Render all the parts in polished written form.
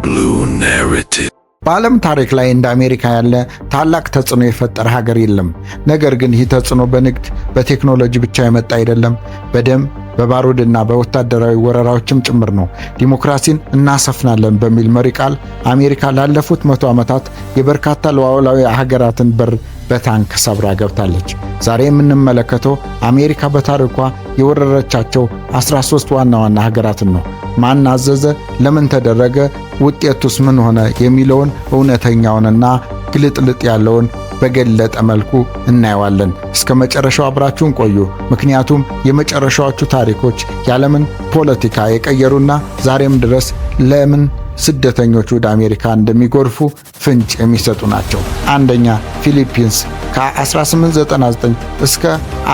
Blue Narrative በዓለም ታሪክ ላይ እንደ አሜሪካ ያለ ታላቅ ተጽዕኖ የፈጠረ ሀገር የለም። ነገር ግን ይህ ተጽዕኖ በንግድ፣ በቴክኖሎጂ ብቻ የመጣ አይደለም። በደም፣ በባሩድና በወታደራዊ ወረራዎችም ጭምር ነው። ዲሞክራሲን እናሰፍናለን በሚል መሪ ቃል አሜሪካ ላለፉት 100 ዓመታት የበርካታ ሉዓላዊ ሀገራትን በር በታንክ ሰብራ ገብታለች። ዛሬ የምንመለከተው አሜሪካ በታሪኳ የወረረቻቸው 13 ዋና ዋና ሀገራትን ነው። ማን አዘዘ? ለምን ተደረገ? ውጤቱስ ምን ሆነ? የሚለውን እውነተኛውንና ግልጥልጥ ያለውን በገለጠ መልኩ እናየዋለን። እስከ መጨረሻው አብራችሁን ቆዩ። ምክንያቱም የመጨረሻዎቹ ታሪኮች የዓለምን ፖለቲካ የቀየሩና ዛሬም ድረስ ለምን ስደተኞች ወደ አሜሪካ እንደሚጎርፉ ፍንጭ የሚሰጡ ናቸው። አንደኛ፣ ፊሊፒንስ ከ1899 እስከ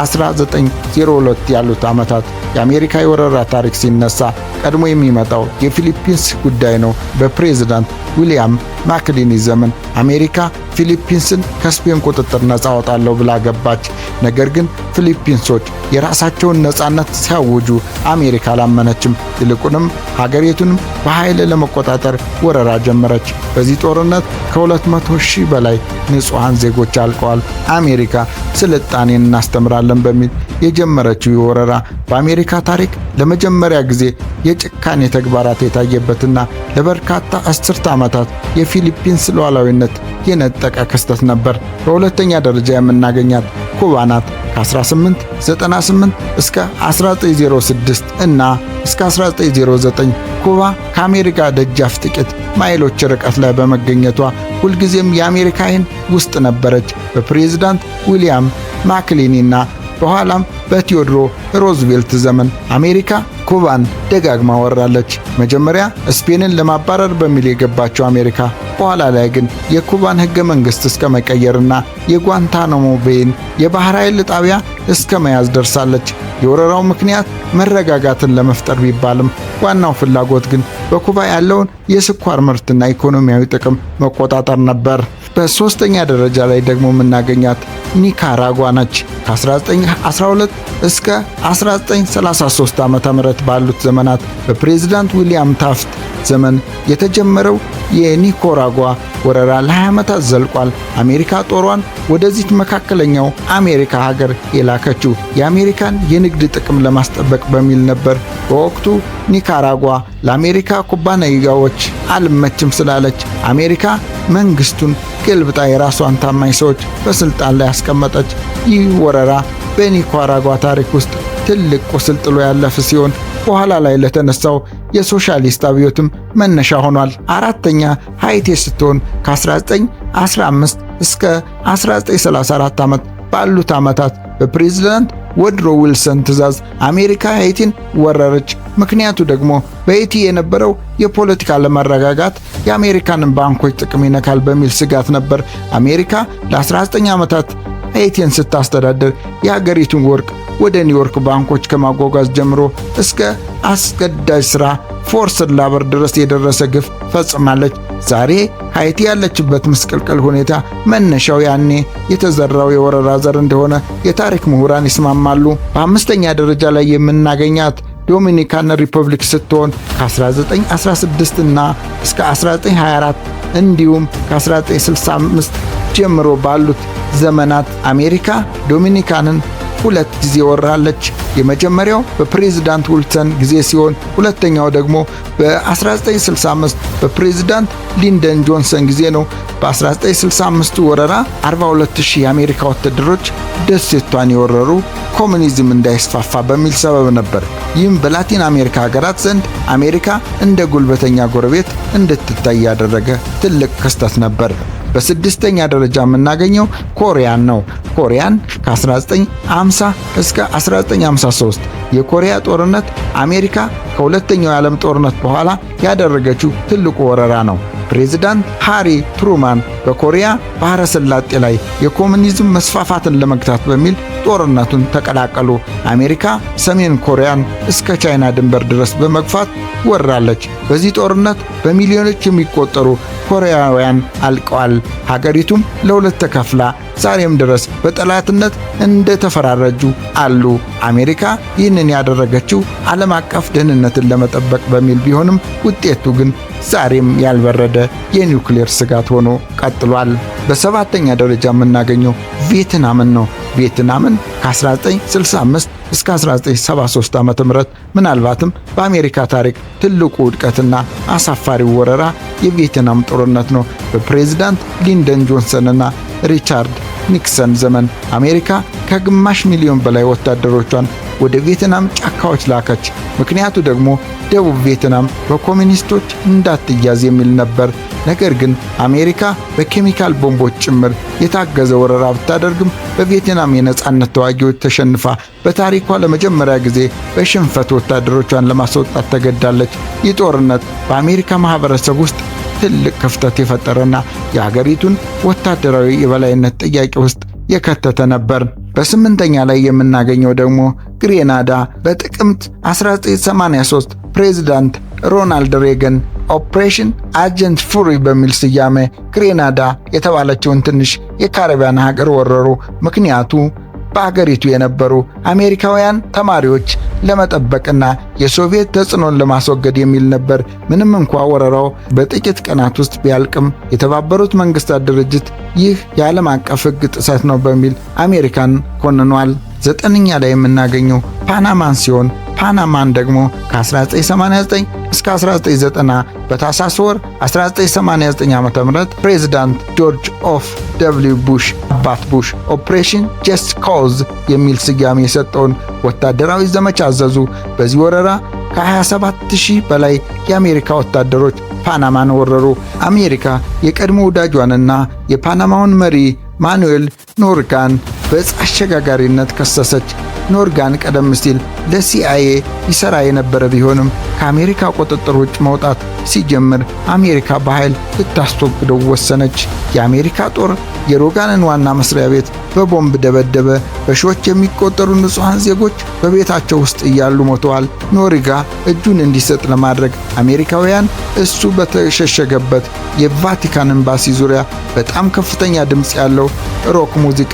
1902 ያሉት ዓመታት የአሜሪካ የወረራ ታሪክ ሲነሳ ቀድሞ የሚመጣው የፊሊፒንስ ጉዳይ ነው። በፕሬዝዳንት ዊሊያም ማክሊኒ ዘመን አሜሪካ ፊሊፒንስን ከስፔን ቁጥጥር ነፃ አወጣለሁ ብላ ገባች። ነገር ግን ፊሊፒንሶች የራሳቸውን ነፃነት ሲያውጁ አሜሪካ አላመነችም። ይልቁንም ሀገሪቱንም በኃይል ለመቆጣጠር ወረራ ጀመረች። በዚህ ጦርነት ከ200,000 በላይ ንጹሐን ዜጎች አልቀዋል። አሜሪካ ስልጣኔን እናስተምራለን በሚል የጀመረችው ወረራ በአሜሪካ ታሪክ ለመጀመሪያ ጊዜ የጭካኔ ተግባራት የታየበትና ለበርካታ አስርተ ዓመታት የፊሊፒንስ ሉዓላዊነት የነጠቀ ክስተት ነበር። በሁለተኛ ደረጃ የምናገኛት ኩባ ናት። ከ1898 እስከ 1906 እና እስከ 1909 ኩባ ከአሜሪካ ደጃፍ ጥቂት ማይሎች ርቀት ላይ በመገኘቷ ሁልጊዜም የአሜሪካ ዓይን ውስጥ ነበረች። በፕሬዝዳንት ዊሊያም ማክሊኒና በኋላም በቴዎድሮ ሮዝቬልት ዘመን አሜሪካ ኩባን ደጋግማ ወራለች። መጀመሪያ ስፔንን ለማባረር በሚል የገባቸው አሜሪካ በኋላ ላይ ግን የኩባን ሕገ መንግሥት እስከ መቀየርና የጓንታናሞ ቤይን የባህር ኃይል ጣቢያ እስከ መያዝ ደርሳለች። የወረራው ምክንያት መረጋጋትን ለመፍጠር ቢባልም ዋናው ፍላጎት ግን በኩባ ያለውን የስኳር ምርትና ኢኮኖሚያዊ ጥቅም መቆጣጠር ነበር። በሦስተኛ ደረጃ ላይ ደግሞ የምናገኛት ኒካራጓ ነች። ከ1912 እስከ 1933 ዓ.ም ባሉት ዘመናት በፕሬዝዳንት ዊሊያም ታፍት ዘመን የተጀመረው የኒካራጓ ወረራ ለ20 ዓመታት ዘልቋል። አሜሪካ ጦሯን ወደዚህ መካከለኛው አሜሪካ ሀገር የላከችው የአሜሪካን የንግድ ጥቅም ለማስጠበቅ በሚል ነበር። በወቅቱ ኒካራጓ ለአሜሪካ ኩባንያዎች አልመችም ስላለች አሜሪካ መንግስቱን ገልብጣ የራሷን ታማኝ ሰዎች በስልጣን ላይ ያስቀመጠች። ይህ ወረራ በኒካራጓ ታሪክ ውስጥ ትልቅ ቁስል ጥሎ ያለፈ ሲሆን በኋላ ላይ ለተነሳው የሶሻሊስት አብዮትም መነሻ ሆኗል። አራተኛ ሃይቲ ስትሆን ከ1915 እስከ 1934 ዓመት ባሉት ዓመታት በፕሬዝዳንት ወድሮ ዊልሰን ትዕዛዝ አሜሪካ ሃይቲን ወረረች። ምክንያቱ ደግሞ በሃይቲ የነበረው የፖለቲካ ለመረጋጋት የአሜሪካንን ባንኮች ጥቅም ይነካል በሚል ስጋት ነበር። አሜሪካ ለ19 ዓመታት ሃይቲን ስታስተዳደር የሀገሪቱን ወርቅ ወደ ኒውዮርክ ባንኮች ከማጓጓዝ ጀምሮ እስከ አስገዳጅ ሥራ ፎርስድ ላበር ድረስ የደረሰ ግፍ ፈጽማለች። ዛሬ ሃይቲ ያለችበት ምስቅልቅል ሁኔታ መነሻው ያኔ የተዘራው የወረራ ዘር እንደሆነ የታሪክ ምሁራን ይስማማሉ። በአምስተኛ ደረጃ ላይ የምናገኛት ዶሚኒካን ሪፐብሊክ ስትሆን ከ1916 እና እስከ 1924 እንዲሁም ከ1965 ጀምሮ ባሉት ዘመናት አሜሪካ ዶሚኒካንን 2 ጊዜ ወራለች። የመጀመሪያው በፕሬዝዳንት ዊልሰን ጊዜ ሲሆን ሁለተኛው ደግሞ በ1965 በፕሬዝዳንት ሊንደን ጆንሰን ጊዜ ነው። በ1965 ወረራ 42,000 የአሜሪካ ወታደሮች ደሴቷን የወረሩ ኮሙኒዝም እንዳይስፋፋ በሚል ሰበብ ነበር። ይህም በላቲን አሜሪካ ሀገራት ዘንድ አሜሪካ እንደ ጉልበተኛ ጎረቤት እንድትታይ ያደረገ ትልቅ ክስተት ነበር። በስድስተኛ ደረጃ የምናገኘው ኮሪያን ነው። ኮሪያን ከ1950 እስከ 1953 የኮሪያ ጦርነት አሜሪካ ከሁለተኛው የዓለም ጦርነት በኋላ ያደረገችው ትልቁ ወረራ ነው። ፕሬዝዳንት ሃሪ ትሩማን በኮሪያ ባህረ ሰላጤ ላይ የኮሙኒዝም መስፋፋትን ለመግታት በሚል ጦርነቱን ተቀላቀሉ። አሜሪካ ሰሜን ኮሪያን እስከ ቻይና ድንበር ድረስ በመግፋት ወራለች። በዚህ ጦርነት በሚሊዮኖች የሚቆጠሩ ኮሪያውያን አልቀዋል። ሀገሪቱም ለሁለት ተከፍላ ዛሬም ድረስ በጠላትነት እንደተፈራረጁ አሉ። አሜሪካ ይህንን ያደረገችው ዓለም አቀፍ ደህንነትን ለመጠበቅ በሚል ቢሆንም ውጤቱ ግን ዛሬም ያልበረደ የኒውክሌር ስጋት ሆኖ ቀጥሏል። በሰባተኛ ደረጃ የምናገኘው ቪየትናምን ነው። ቪየትናምን ከ1965 እስከ 1973 ዓመተ ምህረት ምናልባትም በአሜሪካ ታሪክ ትልቁ ውድቀትና አሳፋሪው ወረራ የቪየትናም ጦርነት ነው። በፕሬዝዳንት ሊንደን ጆንሰንና ሪቻርድ ኒክሰን ዘመን አሜሪካ ከግማሽ ሚሊዮን በላይ ወታደሮቿን ወደ ቪየትናም ጫካዎች ላከች። ምክንያቱ ደግሞ ደቡብ ቪየትናም በኮሚኒስቶች እንዳትያዝ የሚል ነበር። ነገር ግን አሜሪካ በኬሚካል ቦምቦች ጭምር የታገዘ ወረራ ብታደርግም በቪየትናም የነጻነት ተዋጊዎች ተሸንፋ በታሪኳ ለመጀመሪያ ጊዜ በሽንፈት ወታደሮቿን ለማስወጣት ተገዳለች። ይህ ጦርነት በአሜሪካ ማህበረሰብ ውስጥ ትልቅ ክፍተት የፈጠረና የሀገሪቱን ወታደራዊ የበላይነት ጥያቄ ውስጥ የከተተ ነበር። በስምንተኛ ላይ የምናገኘው ደግሞ ግሬናዳ በጥቅምት 1983 ፕሬዝዳንት ሮናልድ ሬገን ኦፕሬሽን አጀንት ፉሪ በሚል ስያሜ ግሬናዳ የተባለችውን ትንሽ የካሪቢያን ሀገር ወረሩ። ምክንያቱ በአገሪቱ የነበሩ አሜሪካውያን ተማሪዎች ለመጠበቅና የሶቪየት ተጽዕኖን ለማስወገድ የሚል ነበር። ምንም እንኳ ወረራው በጥቂት ቀናት ውስጥ ቢያልቅም የተባበሩት መንግስታት ድርጅት ይህ የዓለም አቀፍ ሕግ ጥሰት ነው በሚል አሜሪካን ኮንኗል። ዘጠነኛ ላይ የምናገኘው ፓናማን ሲሆን ፓናማን ደግሞ ከ1989 እስከ 1990 በታህሳስ ወር 1989 ዓ.ም ፕሬዝዳንት ጆርጅ ኦፍ ደብሊው ቡሽ አባት ቡሽ ኦፕሬሽን ጀስት ኮዝ የሚል ስያሜ የሰጠውን ወታደራዊ ዘመቻ አዘዙ። በዚህ ወረራ ከ27000 በላይ የአሜሪካ ወታደሮች ፓናማን ወረሩ። አሜሪካ የቀድሞ ወዳጇንና የፓናማውን መሪ ማኑኤል ኖርጋን በዕፅ አሸጋጋሪነት ከሰሰች። ኖርጋን ቀደም ሲል ለሲአይኤ ይሠራ የነበረ ቢሆንም ከአሜሪካ ቁጥጥር ውጭ መውጣት ሲጀምር አሜሪካ በኃይል ልታስወግደው ወሰነች። የአሜሪካ ጦር የሮጋንን ዋና መስሪያ ቤት በቦምብ ደበደበ። በሺዎች የሚቆጠሩ ንጹሐን ዜጎች በቤታቸው ውስጥ እያሉ ሞተዋል። ኖሪጋ እጁን እንዲሰጥ ለማድረግ አሜሪካውያን እሱ በተሸሸገበት የቫቲካን ኤምባሲ ዙሪያ በጣም ከፍተኛ ድምፅ ያለው ሮክ ሙዚቃ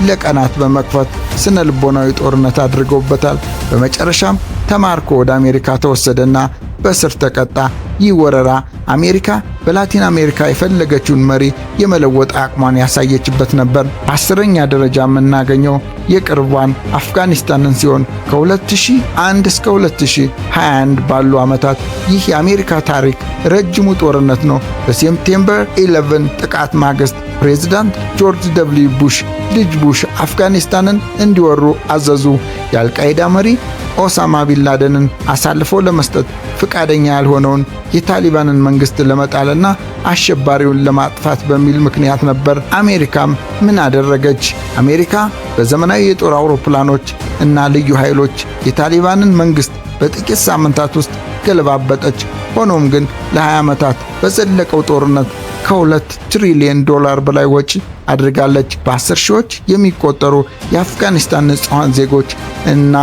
ለቀናት በመክፈት ስነ ልቦናዊ ጦርነት አድርገውበታል። በመጨረሻም ተማርኮ ወደ አሜሪካ ተወሰደና በስር ተቀጣ። ይህ ወረራ አሜሪካ በላቲን አሜሪካ የፈለገችውን መሪ የመለወጥ አቅሟን ያሳየችበት ነበር። በአስረኛ ደረጃ የምናገኘው የቅርቧን አፍጋኒስታንን ሲሆን ከ2001 እስከ 2021 ባሉ ዓመታት ይህ የአሜሪካ ታሪክ ረጅሙ ጦርነት ነው። በሴፕቴምበር 11 ጥቃት ማግስት ፕሬዝዳንት ጆርጅ ደብሊው ቡሽ ልጅ ቡሽ አፍጋኒስታንን እንዲወሩ አዘዙ። የአልቃይዳ መሪ ኦሳማ ቢንላደንን አሳልፎ ለመስጠት ፍቃደኛ ያልሆነውን የታሊባንን መንግስት ለመጣልና አሸባሪውን ለማጥፋት በሚል ምክንያት ነበር። አሜሪካም ምን አደረገች? አሜሪካ በዘመናዊ የጦር አውሮፕላኖች እና ልዩ ኃይሎች የታሊባንን መንግስት በጥቂት ሳምንታት ውስጥ ገለባበጠች። ሆኖም ግን ለ20 ዓመታት በዘለቀው ጦርነት ከ2 ትሪሊየን ዶላር በላይ ወጪ አድርጋለች። በ10 ሺዎች የሚቆጠሩ የአፍጋኒስታን ንጹሐን ዜጎች እና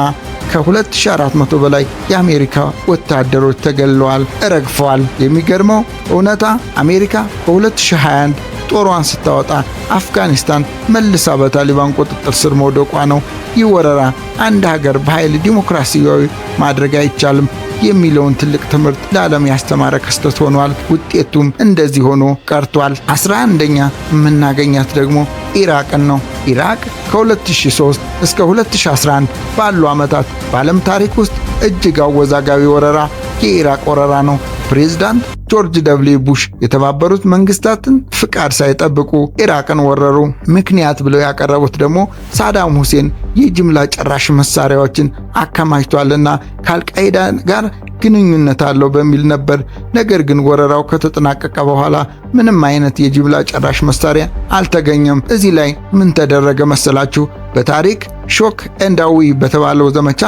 ከ2400 በላይ የአሜሪካ ወታደሮች ተገለዋል፣ ረግፈዋል። የሚገርመው እውነታ አሜሪካ በ2021 ጦሯን ስታወጣ አፍጋኒስታን መልሳ በታሊባን ቁጥጥር ስር መውደቋ ነው። ይህ ወረራ አንድ ሀገር በኃይል ዲሞክራሲያዊ ማድረግ አይቻልም የሚለውን ትልቅ ትምህርት ለዓለም ያስተማረ ክስተት ሆኗል። ውጤቱም እንደዚህ ሆኖ ቀርቷል። 11ኛ የምናገኛት ደግሞ ኢራቅን ነው። ኢራቅ ከ2003 እስከ 2011 ባሉ ዓመታት በዓለም ታሪክ ውስጥ እጅግ አወዛጋቢ ወረራ የኢራቅ ወረራ ነው። ፕሬዝዳንት ጆርጅ ደብሊው ቡሽ የተባበሩት መንግስታትን ፍቃድ ሳይጠብቁ ኢራቅን ወረሩ። ምክንያት ብለው ያቀረቡት ደግሞ ሳዳም ሁሴን የጅምላ ጨራሽ መሳሪያዎችን አከማችቷልና ከአልቃይዳ ጋር ግንኙነት አለው በሚል ነበር። ነገር ግን ወረራው ከተጠናቀቀ በኋላ ምንም አይነት የጅምላ ጨራሽ መሳሪያ አልተገኘም። እዚህ ላይ ምን ተደረገ መሰላችሁ? በታሪክ ሾክ ኤንድ አዊ በተባለው ዘመቻ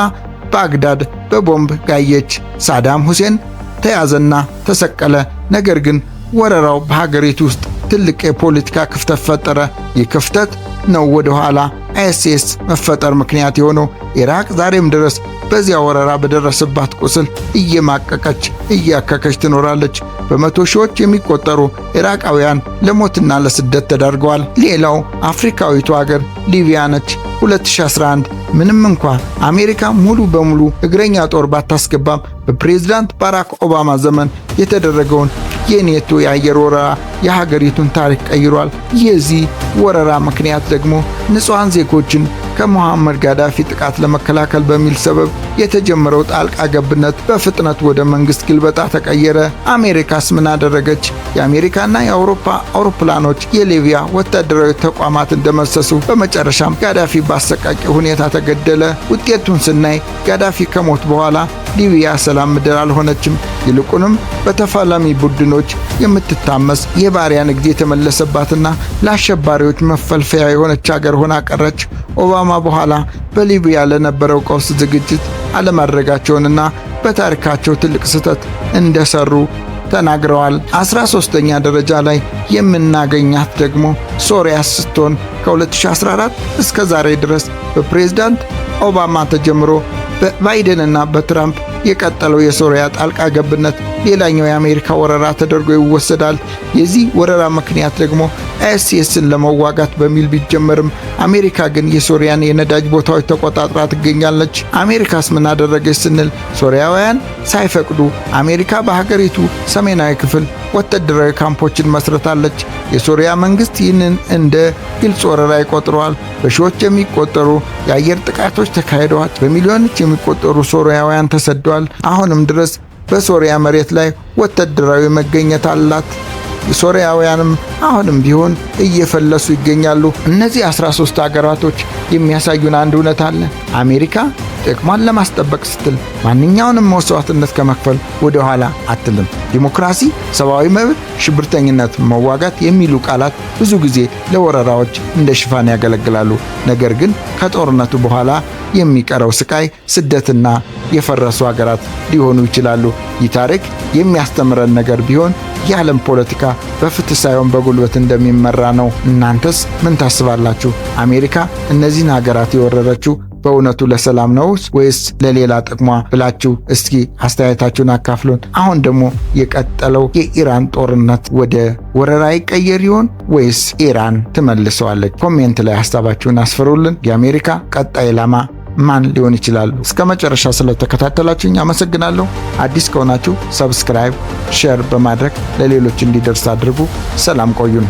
ባግዳድ በቦምብ ጋየች። ሳዳም ሁሴን ተያዘና ተሰቀለ። ነገር ግን ወረራው በሀገሪቱ ውስጥ ትልቅ የፖለቲካ ክፍተት ፈጠረ። ይህ ክፍተት ነው ወደ ኋላ አይኤስአይኤስ መፈጠር ምክንያት የሆነው ኢራቅ ዛሬም ድረስ በዚያ ወረራ በደረሰባት ቁስል እየማቀቀች እያከከች ትኖራለች። በመቶ ሺዎች የሚቆጠሩ ኢራቃውያን ለሞትና ለስደት ተዳርገዋል። ሌላው አፍሪካዊቱ ሀገር ሊቢያ ነች። 2011 ምንም እንኳ አሜሪካ ሙሉ በሙሉ እግረኛ ጦር ባታስገባም በፕሬዝዳንት ባራክ ኦባማ ዘመን የተደረገውን የኔቶ የአየር ወረራ የሀገሪቱን ታሪክ ቀይሯል። የዚህ ወረራ ምክንያት ደግሞ ንጹሃን ዜጎችን ከሙሐመር ጋዳፊ ጥቃት ለመከላከል በሚል ሰበብ የተጀመረው ጣልቃ ገብነት በፍጥነት ወደ መንግስት ግልበጣ ተቀየረ። አሜሪካስ ምን አደረገች? የአሜሪካና የአውሮፓ አውሮፕላኖች የሊቢያ ወታደራዊ ተቋማት እንደመሰሱ፣ በመጨረሻም ጋዳፊ በአሰቃቂ ሁኔታ ተገደለ። ውጤቱን ስናይ ጋዳፊ ከሞት በኋላ ሊቢያ ሰላም ምድር አልሆነችም። ይልቁንም በተፋላሚ ቡድኖች የምትታመስ የባሪያ ንግድ የተመለሰባትና ለአሸባሪዎች መፈልፈያ የሆነች ሀገር ሆና ቀረች። ኦባማ በኋላ በሊቢያ ለነበረው ቀውስ ዝግጅት አለማድረጋቸውንና በታሪካቸው ትልቅ ስህተት እንደሰሩ ተናግረዋል። 13ኛ ደረጃ ላይ የምናገኛት ደግሞ ሶሪያ ስትሆን ከ2014 እስከ ዛሬ ድረስ በፕሬዝዳንት ኦባማ ተጀምሮ በባይደንና በትራምፕ የቀጠለው የሶሪያ ጣልቃ ገብነት ሌላኛው የአሜሪካ ወረራ ተደርጎ ይወሰዳል። የዚህ ወረራ ምክንያት ደግሞ አይኤስአይኤስን ለመዋጋት በሚል ቢጀመርም አሜሪካ ግን የሶሪያን የነዳጅ ቦታዎች ተቆጣጥራ ትገኛለች። አሜሪካስ ምን አደረገች ስንል ሶሪያውያን ሳይፈቅዱ አሜሪካ በሀገሪቱ ሰሜናዊ ክፍል ወታደራዊ ካምፖችን መስርታለች። የሶሪያ መንግስት ይህንን እንደ ግልጽ ወረራ ይቆጥረዋል። በሺዎች የሚቆጠሩ የአየር ጥቃቶች ተካሂደዋል። በሚሊዮኖች የሚቆጠሩ ሶሪያውያን ተሰደዋል። አሁንም ድረስ በሶሪያ መሬት ላይ ወታደራዊ መገኘት አላት። ሶሪያውያንም አሁንም ቢሆን እየፈለሱ ይገኛሉ። እነዚህ 13 ሀገራቶች የሚያሳዩን አንድ እውነት አለ። አሜሪካ ጥቅሟን ለማስጠበቅ ስትል ማንኛውንም መስዋዕትነት ከመክፈል ወደ ኋላ አትልም። ዲሞክራሲ፣ ሰብአዊ መብት፣ ሽብርተኝነት መዋጋት የሚሉ ቃላት ብዙ ጊዜ ለወረራዎች እንደ ሽፋን ያገለግላሉ። ነገር ግን ከጦርነቱ በኋላ የሚቀረው ስቃይ፣ ስደትና የፈረሱ ሀገራት ሊሆኑ ይችላሉ። ይህ ታሪክ የሚያስተምረን ነገር ቢሆን የዓለም ፖለቲካ በፍትህ ሳይሆን በጉልበት እንደሚመራ ነው። እናንተስ ምን ታስባላችሁ? አሜሪካ እነዚህን ሀገራት የወረረችው በእውነቱ ለሰላም ነው ወይስ ለሌላ ጥቅሟ ብላችሁ እስኪ አስተያየታችሁን አካፍሉን። አሁን ደግሞ የቀጠለው የኢራን ጦርነት ወደ ወረራ ይቀየር ይሆን ወይስ ኢራን ትመልሰዋለች? ኮሜንት ላይ ሀሳባችሁን አስፍሩልን። የአሜሪካ ቀጣይ ኢላማ ማን ሊሆን ይችላሉ? እስከ መጨረሻ ስለተከታተላችሁኝ አመሰግናለሁ። አዲስ ከሆናችሁ ሰብስክራይብ፣ ሼር በማድረግ ለሌሎች እንዲደርስ አድርጉ። ሰላም ቆዩን።